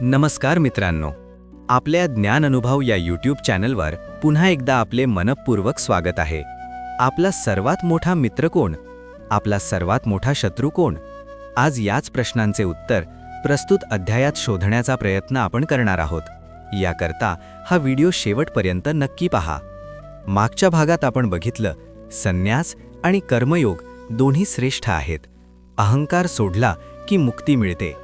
नमस्कार मित्रांनो, आपल्या ज्ञान अनुभव या यूट्यूब चॅनलवर पुन्हा एकदा आपले मनपूर्वक स्वागत आहे. आपला सर्वात मोठा मित्र कोण? आपला सर्वात मोठा शत्रू कोण? आज याच प्रश्नांचे उत्तर प्रस्तुत अध्यायात शोधण्याचा प्रयत्न आपण करणार आहोत. याकरता हा व्हिडिओ शेवटपर्यंत नक्की पहा. मागच्या भागात आपण बघितलं, संन्यास आणि कर्मयोग दोन्ही श्रेष्ठ आहेत. अहंकार सोडला की मुक्ती मिळते.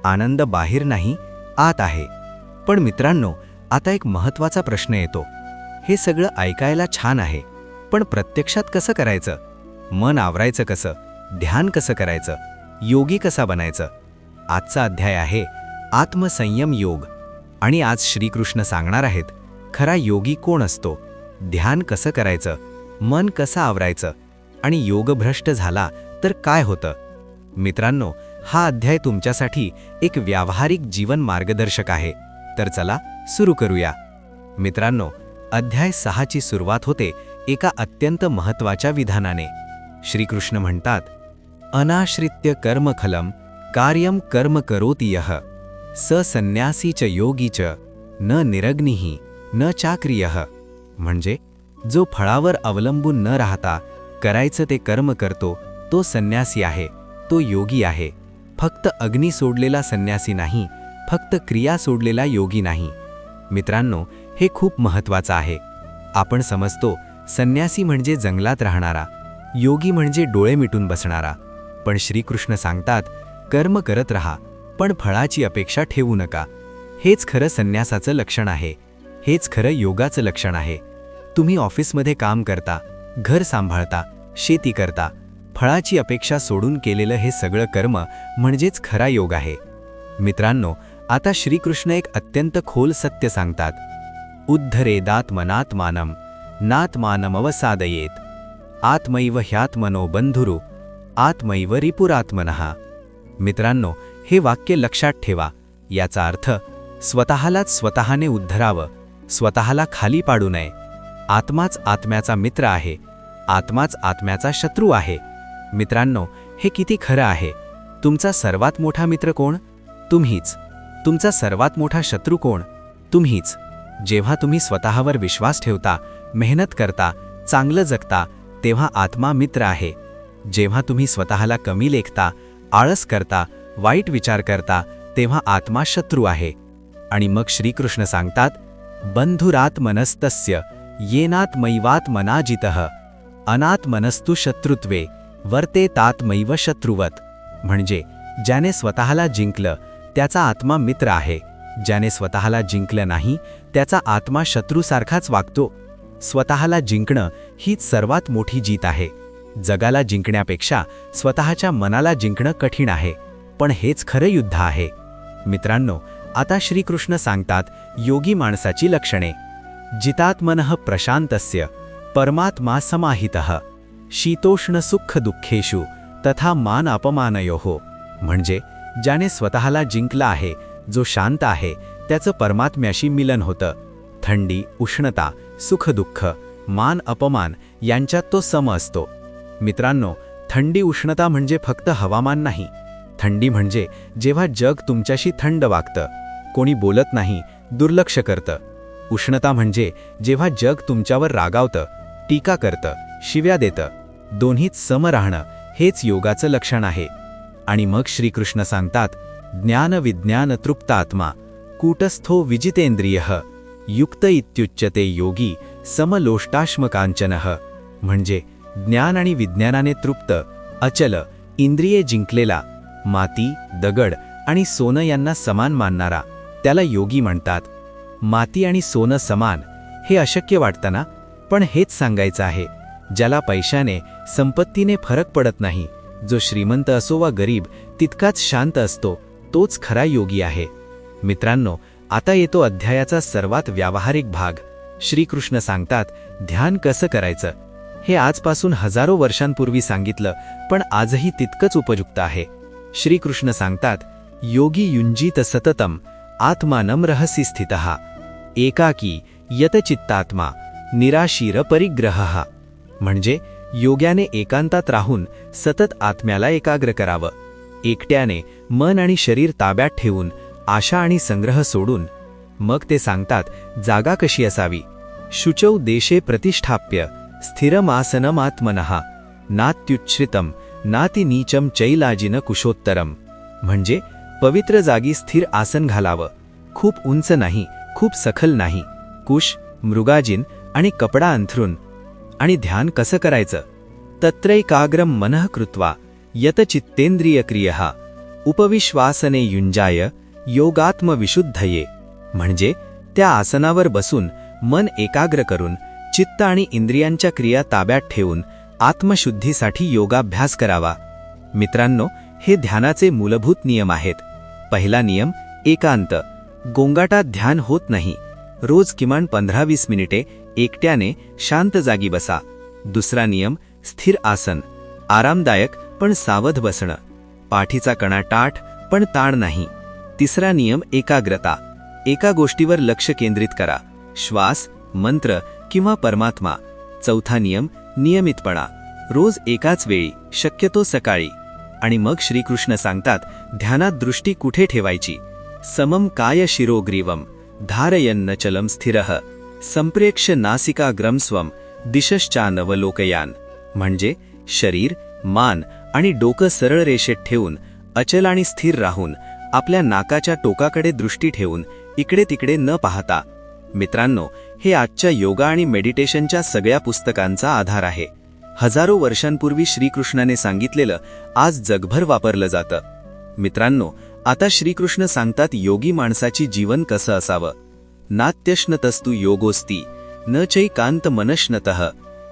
आनंद बाहेर नाही, आत आहे. पण मित्रांनो, आता एक महत्त्वाचा प्रश्न येतो. हे सगळं ऐकायला छान आहे, पण प्रत्यक्षात कसं करायचं? मन आवरायचं कसं? ध्यान कसं करायचं? योगी कसा बनायचं? आजचा अध्याय आहे आत्मसंयम योग. आणि आज श्रीकृष्ण सांगणार आहेत, खरा योगी कोण असतो, ध्यान कसं करायचं, मन कसं आवरायचं, आणि योगभ्रष्ट झाला तर काय होतं. मित्रांनो, हा अध्याय तुमच्यासाठी एक व्यावहारिक जीवन मार्गदर्शक आहे. तर चला सुरू करूया. मित्रांनो, अध्याय 6ची सुरुवात होते एका अत्यंत महत्त्वाच्या विधानाने. श्रीकृष्ण म्हणतात, अनाश्रित्य कर्मखलम कार्यम कर्म करोति यः स संन्यासी च योगी च न निरग्निः न चाक्रियः. म्हणजे जो फळावर अवलंबून न राहता करायचं ते कर्म करतो, तो संन्यासी आहे, तो योगी आहे. फक्त अग्नी सोडलेला संन्यासी नाही, फक्त क्रिया सोडलेला योगी नाही. मित्रांनो, हे खूप महत्त्वाचं आहे. आपण समजतो संन्यासी म्हणजे जंगलात राहणारा, योगी म्हणजे डोळे मिटून बसणारा. पण श्रीकृष्ण सांगतात, कर्म करत राहा, पण फळाची अपेक्षा ठेवू नका. हेच खरं संन्यासाचं लक्षण आहे. हेच खरं योगाचं लक्षण आहे. तुम्ही ऑफिसमध्ये काम करता, घर सांभाळता, शेती करता. फळाची अपेक्षा सोडून केलेलं हे सगळं कर्म म्हणजेच खरा योग आहे. मित्रांनो, आता श्रीकृष्ण एक अत्यंत खोल सत्य सांगतात. उद्धरेदात्मनात्मानम नात्मानमवसादयेत आत्मैव ह्यात्मनो बंधुरु आत्मैव रिपुरात्मनः. मित्रांनो, हे वाक्य लक्षात ठेवा. याचा अर्थ स्वतःलाच स्वतःने उद्धरावं, स्वतःला खाली पाडू नये. आत्माच आत्म्याचा मित्र आहे, आत्माच आत्म्याचा शत्रू आहे. मित्रांनो, हे किती खरं आहे. तुमचा सर्वात मोठा मित्र कोण? तुम्हीच. तुमचा सर्वात मोठा शत्रू कोण? तुम्हीच. जेव्हा तुम्ही स्वतःवर विश्वास ठेवता, मेहनत करता, चांगलं जगता, तेव्हा आत्मा मित्र आहे. जेव्हा तुम्ही स्वतःला कमी लेखता, आळस करता, वाईट विचार करता, तेव्हा आत्मा शत्रू आहे. आणि मग श्रीकृष्ण सांगतात, बंधुरात्मनस्तस्य येनात्मैवात्मनाजितः अनात्मनस्तु शत्रुत्वे वर्तेतात्मैव शत्रुवत. म्हणजे ज्याने स्वतःला जिंकलं त्याचा आत्मा मित्र आहे, ज्याने स्वतःला जिंकलं नाही त्याचा आत्मा शत्रूसारखाच वागतो. स्वतःला जिंकणं हीच सर्वात मोठी जीत आहे. जगाला जिंकण्यापेक्षा स्वतःच्या मनाला जिंकणं कठीण आहे, पण हेच खरं युद्ध आहे. मित्रांनो, आता श्रीकृष्ण सांगतात योगी माणसाची लक्षणे. जितात्मनः प्रशांतस्य परमात्मा समाहितः शीतोष्ण सुख दुःखेषु तथा मान अपमानयोः. म्हणजे ज्याने स्वतःला जिंकला आहे, जो शांत आहे, त्याचं परमात्म्याशी मिलन होतं. थंडी, उष्णता, सुख दुःख, मान अपमान यांच्यात तो सम असतो. मित्रांनो, थंडी उष्णता म्हणजे फक्त हवामान नाही. थंडी म्हणजे जेव्हा जग तुमच्याशी थंड वागतं, कोणी बोलत नाही, दुर्लक्ष करतं. उष्णता म्हणजे जेव्हा जग तुमच्यावर रागावतं, टीका करतं, शिव्या देतं. दोन्हीत सम राहणं हेच योगाचं लक्षण आहे. आणि मग श्रीकृष्ण सांगतात, ज्ञान विज्ञान तृप्तात्मा कूटस्थो विजितेंद्रियः युक्त इत्युच्यते योगी समलोष्टाश्मकांचनः. म्हणजे ज्ञान आणि विज्ञानाने तृप्त, अचल, इंद्रिये जिंकलेला, माती, दगड आणि सोनं यांना समान मानणारा, त्याला योगी म्हणतात. माती आणि सोनं समान हे अशक्य वाटतं ना? पण हेच सांगायचं आहे. ज्याला पैशाने, संपत्तीने फरक पडत नाही, जो श्रीमंत असो वा गरीब, तितकाच शांत असतो, तोच खरा योगी आहे. मित्रांनो, आता येतो अध्यायाचा सर्वात व्यावहारिक भाग. श्रीकृष्ण सांगतात, ध्यान कसं करायचं. हे आजपासून हजारो वर्षांपूर्वी सांगितलं, पण आजही तितकंच उपयुक्त आहे. श्रीकृष्ण सांगतात, योगी युञ्जीत सततम आत्मानं रहसि स्थितः एकाकी यतचित्तात्मा निराशीर परिग्रहः. म्हणजे योग्याने एकांतात राहून सतत आत्म्याला एकाग्र करावं. एकट्याने मन आणि शरीर ताब्यात ठेवून आशा आणि संग्रह सोडून मग ते सांगतात जागा कशी असावी. शुचौ देशे प्रतिष्ठाप्य स्थिरमासनमात्मनः नात्युच्छ्रितम नाति नीचम चैलाजिन कुशोत्तरम. म्हणजे पवित्र जागी स्थिर आसन घालावं, खूप उंच नाही, खूप सखल नाही, कुश, मृगाजिन आणि कपडा अंथरून. आणि ध्यान कसं करायचं? तत्रैकाग्रम मनः कृत्वा यतचित्तेंद्रियक्रियः उपविश्वासने युञ्जाय योगात्मविशुद्धये. म्हणजे त्या आसनावर बसून मन एकाग्र करून चित्त आणि इंद्रियांच्या क्रिया ताब्यात ठेवून आत्मशुद्धीसाठी योगाभ्यास करावा. मित्रांनो, हे ध्यानाचे मूलभूत नियम आहेत. पहिला नियम एकांत. गोंगाटात ध्यान होत नाही. रोज किमान 15-20 मिनिटे एकट्याने शांत जागी बसा. दुसरा नियम स्थिर आसन. आरामदायक पण सावध बसणं. पाठीचा कणा ताठ पण ताण नाही. तिसरा नियम एकाग्रता. एका गोष्टीवर लक्ष केंद्रित करा. श्वास, मंत्र किंवा परमात्मा. चौथा नियम नियमितपणा. रोज एकाच वेळी, शक्यतो सकाळी. आणि मग श्रीकृष्ण सांगतात ध्यानात दृष्टी कुठे ठेवायची. समम काय शिरोग्रीवम धारयन्नचलम स्थिरः संप्रेक्ष्य नासिकाग्रम स्वम दिशश्चानवलोकयान. म्हणजे शरीर, मान आणि डोकं सरळ रेषेत ठेवून अचल आणि स्थिर राहून आपल्या नाकाच्या टोकाकडे दृष्टी ठेवून इकडे तिकडे न पाहता. मित्रांनो, हे आजच्या योगा आणि मेडिटेशनच्या सगळ्या पुस्तकांचा आधार आहे. हजारो वर्षांपूर्वी श्रीकृष्णाने सांगितलेलं आज जगभर वापरलं जातं. मित्रांनो, आता श्रीकृष्ण सांगतात योगी माणसाची जीवन कसं असावं. नात्यश्नतस्तु योगोस्ति न चैकांत मनश्नतः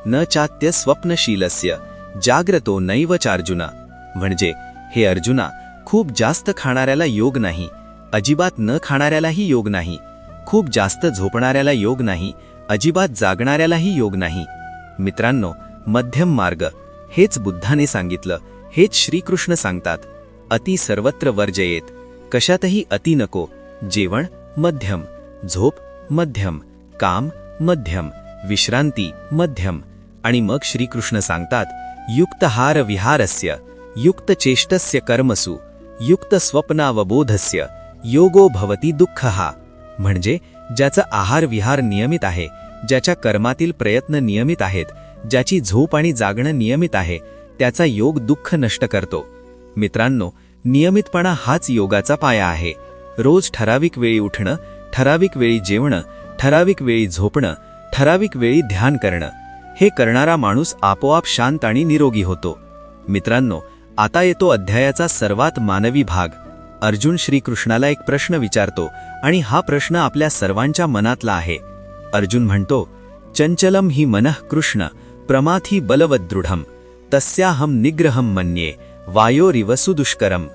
न चात्य स्वप्नशीलस्य जाग्रतो नैव चार्जुना. म्हणजे हे अर्जुना, खूप जास्त खाणाऱ्याला योग नाही, अजिबात न खाणाऱ्यालाही योग नाही, खूप जास्त झोपणाऱ्याला योग नाही, अजिबात जागणाऱ्यालाही योग नाही. मित्रांनो, मध्यम मार्ग हेच बुद्धाने सांगितलं, हेच श्रीकृष्ण सांगतात. अति सर्वत्र वर्जयेत. कशातही अति नको. जेवण मध्यम, झोप मध्यम, काम मध्यम, विश्रांती मध्यम. आणि मग श्रीकृष्ण सांगतात युक्तहार विहारस्य युक्त चेष्टस्य कर्मसु युक्त स्वप्नावबोधस्य योगो भवति दुःखः. म्हणजे ज्याचा आहार विहार नियमित आहे, ज्याच्या कर्मातील प्रयत्न नियमित आहेत, ज्याची झोप आणि जागणं नियमित आहे, त्याचा योग दुःख नष्ट करतो. मित्रांनो, नियमितपणा हाच योगाचा पाया आहे. रोज ठराविक वेळी उठणं, ठराविक वेळी जेवणं, ठराविक वेळी झोपणं, ठराविक वेळी ध्यान करणं. हे करणारा माणूस आपोआप शांत आणि निरोगी होतो. मित्रांनो, आता येतो अध्यायाचा सर्वात मानवी भाग. अर्जुन श्रीकृष्णाला एक प्रश्न विचारतो आणि हा प्रश्न आपल्या सर्वांच्या मनातला आहे. अर्जुन म्हणतो, चंचलम हि मनः कृष्ण प्रमाथी बलवद्दृढम तस्याहम निग्रहम मन्ये वायोरिव सुदुष्करम.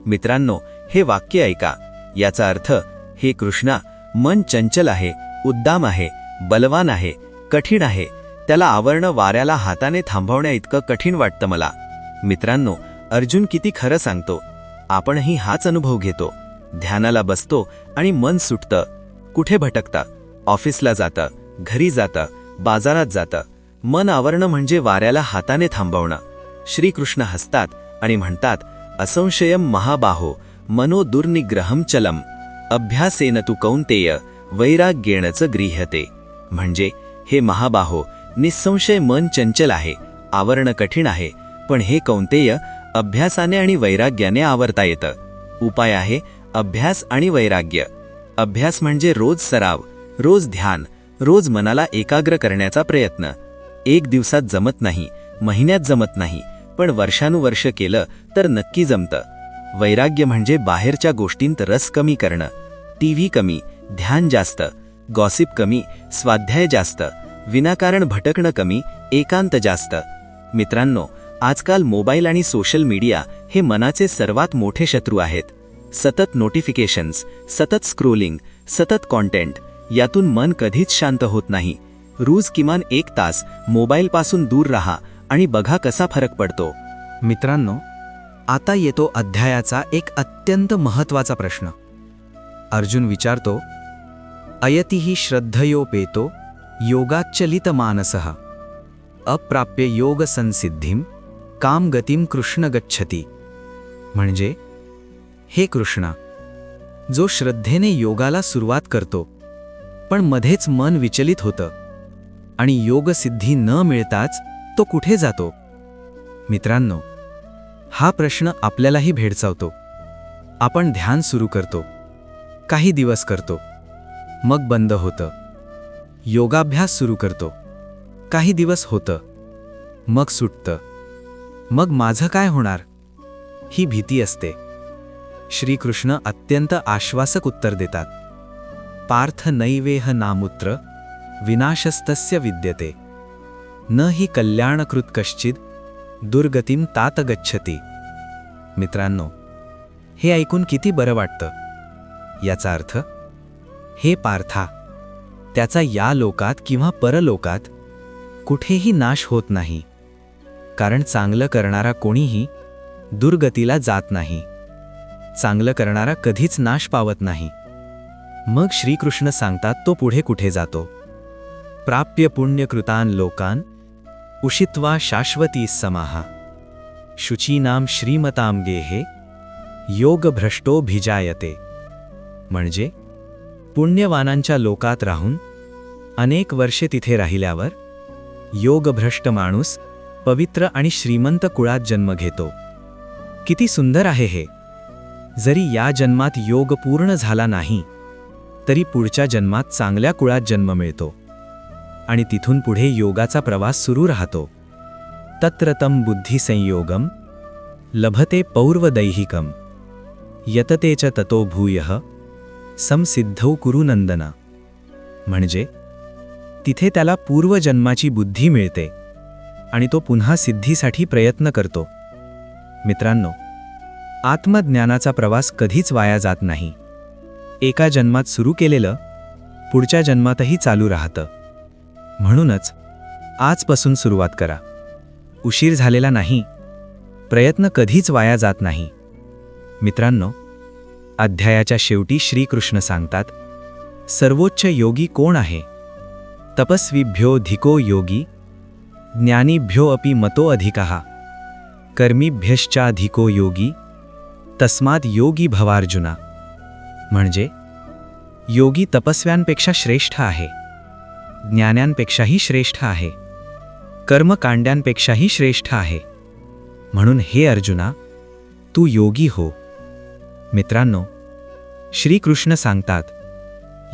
मित्रांनो, हे वाक्य ऐका. याचा अर्थ, हे कृष्णा, मन चंचल आहे, उद्दाम आहे, बलवान आहे, कठीण आहे. त्याला आवरणं वाऱ्याला हाताने थांबवण्या इतकं कठीण वाटतं मला. मित्रांनो, अर्जुन किती खरं सांगतो. आपणही हाच अनुभव घेतो. ध्यानाला बसतो आणि मन सुटतं. कुठे भटकता? ऑफिसला जातं, घरी जातं, बाजारात जातं. मन आवरणं म्हणजे वाऱ्याला हाताने थांबवणं. श्रीकृष्ण हसतात आणि म्हणतात, असंशयम महाबाहो मनो दुर्निग्रहम चलम अभ्यासेन तु कौंतेय वैराग्येणच गृह्यते. म्हणजे हे महाबाहो, निसंशय मन चंचल आहे, आवरणं कठीण आहे, पण हे कौंतेय अभ्यासाने आणि वैराग्याने आवरता येतं. उपाय आहे अभ्यास आणि वैराग्य. अभ्यास म्हणजे रोज सराव, रोज ध्यान, रोज मनाला एकाग्र करण्याचा प्रयत्न. एक दिवसात जमत नाही, महिन्यात जमत नाही, पण वर्षानुवर्ष केलं तर नक्की जमतं. वैराग्य म्हणजे बाहेरच्या गोष्टींत रस कमी करणं. टीव्ही कमी, ध्यान जास्त, गॉसिप कमी, स्वाध्याय जास्त, विनाकारण भटकणं कमी, एकांत जास्त. मित्रांनो, आजकाल मोबाईल आणि सोशल मीडिया हे मनाचे सर्वात मोठे शत्रू आहेत. सतत नोटिफिकेशन्स, सतत स्क्रोलिंग, सतत कॉन्टेंट, यातून मन कधीच शांत होत नाही. रोज किमान 1 तास मोबाईलपासून दूर राहा आणि बघा कसा फरक पडतो. मित्रांनो, आता येतो अध्यायाचा एक अत्यंत महत्त्वाचा प्रश्न. अर्जुन विचारतो, अयतिहि श्रद्धयोपेतो योगाच्चलितमानसः अप्राप्य योग संसिद्धिम कामगतीम कृष्ण गच्छति. म्हणजे हे कृष्णा, जो श्रद्धेने योगाला सुरुवात करतो पण मध्येच मन विचलित होतं आणि योगसिद्धी न मिळताच तो कुठे जातो? मित्रांनो, हा प्रश्न आपल्यालाही भेडसावतो. आपण ध्यान सुरू करतो, काही दिवस करतो, मग बंद होतं. योगाभ्यास सुरू करतो, काही दिवस होतं, मग सुटतं. मग माझं काय होणार? ही भीती असते. श्रीकृष्ण अत्यंत आश्वासक उत्तर देतात. पार्थ नैवेह नामुत्र विनाशस्तस्य विद्यते न हि कल्याणकृत कश्चिद दुर्गतीम तात गच्छति. मित्रांनो, हे ऐकून किती बरं वाटतं. याचा अर्थ, हे पार्था, त्याचा या लोकात किंवा परलोकात कुठेही नाश होत नाही, कारण चांगलं करणारा कोणीही दुर्गतीला जात नाही. चांगलं करणारा कधीच नाश पावत नाही. मग श्रीकृष्ण सांगतात तो पुढे कुठे जातो? प्राप्य पुण्यकृतान लोकान उषित्वा शाश्वती समाहा शुचीनाम श्रीमताम गेहे योगभ्रष्टो भिजायते. म्हणजे पुण्यवानांच्या लोकात राहून अनेक वर्षे तिथे राहिल्यावर योगभ्रष्ट माणूस पवित्र आणि श्रीमंत कुळात जन्म घेतो. किती सुंदर आहे हे. जरी या जन्मात योग पूर्ण झाला नाही तरी पुढच्या जन्मात चांगल्या कुळात जन्म मिळतो आणि तिथून पुढे योगाचा प्रवास सुरू राहतो. तत्र तं बुद्धिसंयोगम लभते पौर्वदैहिकम यतते च ततो भूयः संसिद्धौ कुरु नंदन. म्हणजे तिथे त्याला पूर्वजन्माची बुद्धी मिळते आणि तो पुन्हा सिद्धीसाठी प्रयत्न करतो. मित्रांनो, आत्मज्ञानाचा प्रवास कधीच वाया जात नाही. एका जन्मात सुरू केलेलं पुढच्या जन्मातही चालू राहतं. म्हणूनच आजपासून सुरुवात करा. उशीर झालेला नाही. प्रयत्न कधीच वाया जात नाही. मित्रांनो, अध्यायाच्या शेवटी श्रीकृष्ण सांगतात, सर्वोच्च योगी कोण आहे? तपस्वीभ्यो धिको योगी ज्ञानीभ्यो अपि मतो अधिकः कर्मीभ्यश्चाधिको योगी तस्मात् योगी भवार्जुना. म्हणजे योगी तपस्व्यांपेक्षा श्रेष्ठ आहे, ज्ञान्यांपेक्षाही श्रेष्ठ आहे, कर्मकांड्यांपेक्षाही श्रेष्ठ आहे. म्हणून हे अर्जुना, तू योगी हो. मित्रांनो, श्रीकृष्ण सांगतात,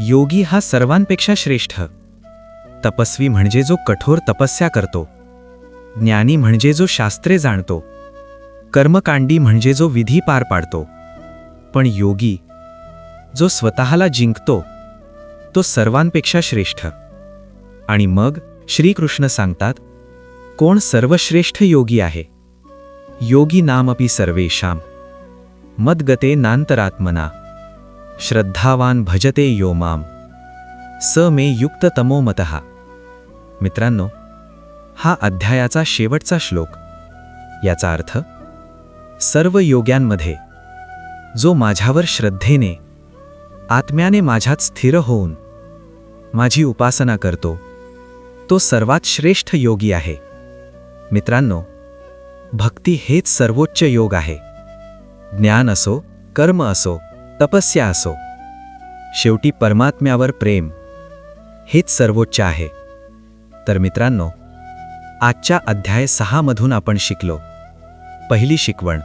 योगी हा सर्वांपेक्षा श्रेष्ठ. तपस्वी म्हणजे जो कठोर तपस्या करतो, ज्ञानी म्हणजे जो शास्त्रे जाणतो, कर्मकांडी म्हणजे जो विधी पार पाडतो, पण योगी जो स्वतःला जिंकतो तो सर्वांपेक्षा श्रेष्ठ. आणि मग श्रीकृष्ण सांगतात, कोण सर्वश्रेष्ठ योगी आहे? योगी नामपि सर्वेषां मद्गते नांतरात्मना श्रद्धावान भजते यो माम स मे युक्ततमो मतः. मित्रांनो, हा अध्यायाचा शेवटचा श्लोक. याचा अर्थ, सर्व योग्यांमध्ये जो माझ्यावर श्रद्धेने आत्म्याने माझ्यात स्थिर होऊन माझी उपासना करतो तो सर्वात श्रेष्ठ योगी आहे. मित्रांनो, भक्ती हेच सर्वोच्च योग आहे. ज्ञान असो, कर्म असो, तपस्या असो, शेवटी परमात्म्यावर प्रेम हेच सर्वोच्च आहे. तर मित्रांनो, आजच्या अध्याय 6 मधून आपण शिकलो. पहिली शिकवण,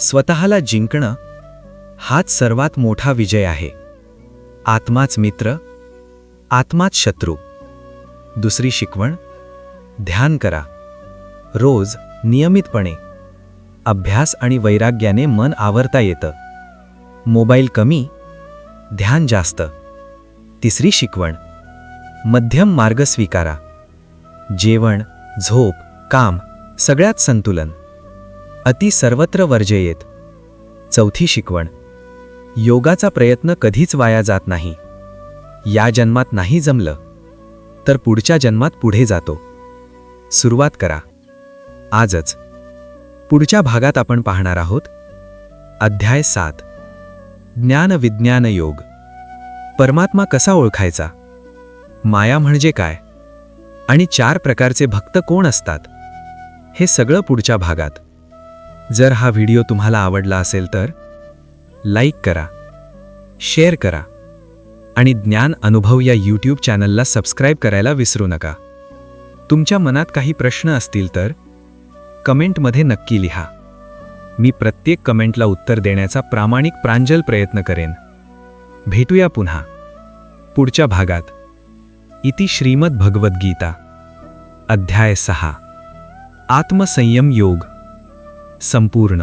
स्वतःला जिंकणं हाच सर्वात मोठा विजय आहे. आत्माच मित्र, आत्माच शत्रू. दुसरी शिकवण, ध्यान करा. रोज नियमितपणे. अभ्यास आणि वैराग्याने मन आवरता येतं. मोबाईल कमी, ध्यान जास्त. तिसरी शिकवण, मध्यम मार्ग स्वीकारा. जेवण, झोप, काम सगळ्यात संतुलन. अति सर्वत्र वर्जयेत. चौथी शिकवण, योगाचा प्रयत्न कधीच वाया जात नाही. या जन्मात नाही जमलं तर पुढच्या जन्मात पुढे जातो. सुरुवात करा आजच. पुढच्या भागात आपण पाहणार आहोत अध्याय 7, ज्ञान विज्ञान योग. परमात्मा कसा ओळखायचा, माया म्हणजे काय, आणि 4 प्रकारचे भक्त कोण असतात, हे सगळं पुढच्या भागात. जर हा व्हिडिओ तुम्हाला आवडला असेल तर लाईक करा, शेअर करा आणि ज्ञान अनुभव या यूट्यूब चॅनलला सबस्क्राईब करायला विसरू नका. तुमच्या मनात काही प्रश्न असतील तर कमेंटमध्ये नक्की लिहा. मी प्रत्येक कमेंटला उत्तर देण्याचा प्रांजल प्रयत्न करेन. भेटूया पुन्हा पुढच्या भागात. इति श्रीमद भगवद्गीता अध्याय 6 आत्मसंयम योग संपूर्ण.